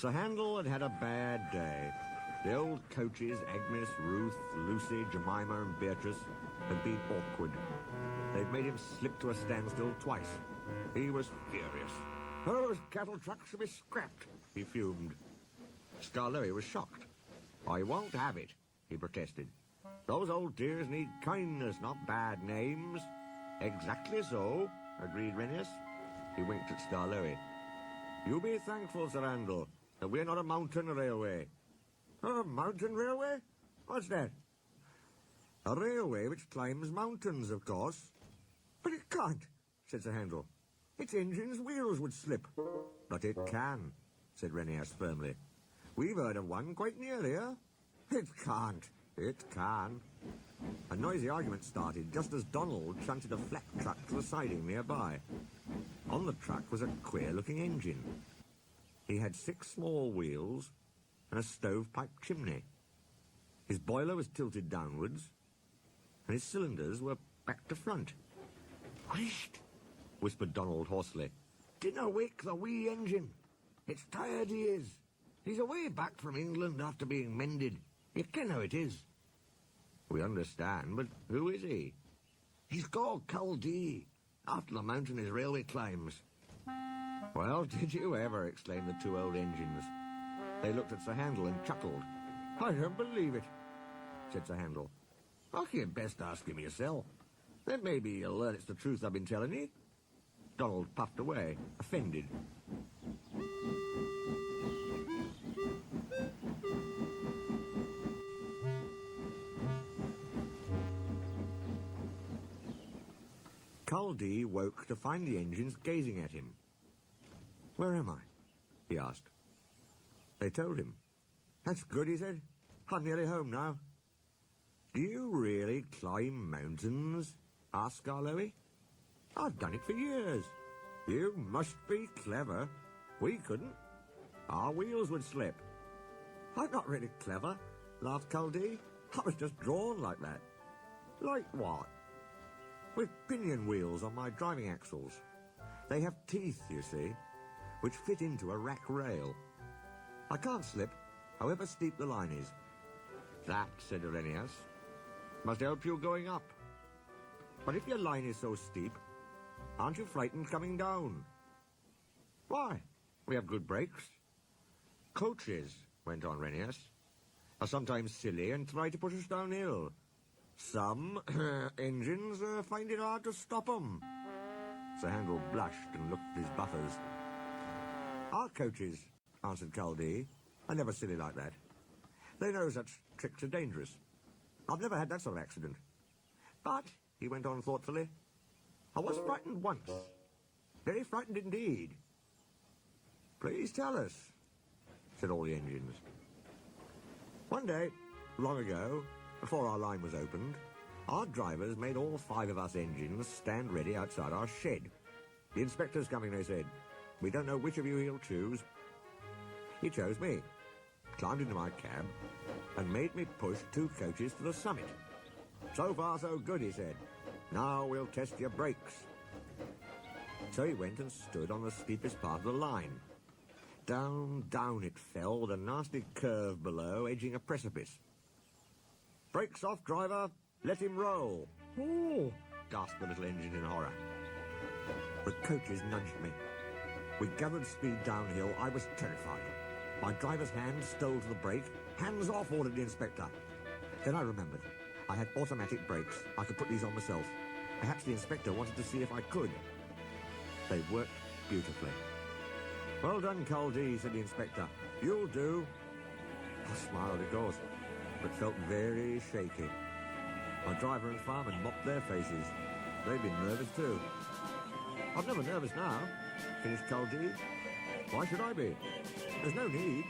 Sir Handel had had a bad day. The old coaches, Agnes, Ruth, Lucy, Jemima and Beatrice, had been awkward. They'd made him slip to a standstill twice. He was furious. Those cattle trucks should be scrapped, he fumed. Scarloey was shocked. I won't have it, he protested. Those old dears need kindness, not bad names. Exactly so, agreed Renius. He winked at Scarloey. You be thankful, Sir Handel, that we're not a mountain railway. A mountain railway? What's that? A railway which climbs mountains, of course. But it can't, said Sir Handel. Its engine's wheels would slip. But it can, said Renius firmly. We've heard of one quite near here. It can't. It can. A noisy argument started just as Donald shunted a flat truck to the siding nearby. On the truck was a queer-looking engine. He had 6 small wheels and a stovepipe chimney. His boiler was tilted downwards, and his cylinders were back to front. Whisht, whispered Donald hoarsely. Dinna wake the wee engine. It's tired he is. He's away back from England after being mended. You ken how it is. We understand, but who is he? He's called Cludee, after the mountain his railway climbs. Well, did you ever, exclaimed the 2 old engines. They looked at Sir Handel and chuckled. I don't believe it, said Sir Handel. You'd best ask him yourself. Then maybe you'll learn it's the truth I've been telling you. Donald puffed away, offended. Cludee woke to find the engines gazing at him. Where am I? He asked. They told him. That's good, he said. I'm nearly home now. Do you really climb mountains? Asked Scarloey. I've done it for years. You must be clever. We couldn't. Our wheels would slip. I'm not really clever, laughed Cludee. I was just drawn like that. Like what? With pinion wheels on my driving axles. They have teeth, you see, which fit into a rack rail. I can't slip, however steep the line is. That, said Irenaeus, must help you going up. But if your line is so steep, aren't you frightened coming down? Why? We have good brakes. Coaches, went on Irenaeus, are sometimes silly and try to push us downhill. Some engines find it hard to stop 'em. Sir Handel blushed and looked at his buffers. Our coaches, answered Cludee, are never silly like that. They know such tricks are dangerous. I've never had that sort of accident. But, he went on thoughtfully, I was frightened once. Very frightened indeed. Please tell us, said all the engines. One day, long ago, before our line was opened, our drivers made all 5 of us engines stand ready outside our shed. The inspector's coming, they said. We don't know which of you he'll choose. He chose me, climbed into my cab, and made me push 2 coaches to the summit. So far, so good, he said. Now we'll test your brakes. So he went and stood on the steepest part of the line. Down, down it fell, with a nasty curve below, edging a precipice. Brakes off, driver. Let him roll. Oh, gasped the little engine in horror. The coaches nudged me. We gathered speed downhill. I was terrified. My driver's hand stole to the brake. Hands off, ordered the inspector. Then I remembered. I had automatic brakes. I could put these on myself. Perhaps the inspector wanted to see if I could. They worked beautifully. Well done, Cludee, said the inspector. You'll do. I smiled, of course, but felt very shaky. My driver and fireman mopped their faces. They'd been nervous too. I'm never nervous now, finished Cludee. Why should I be? There's no need.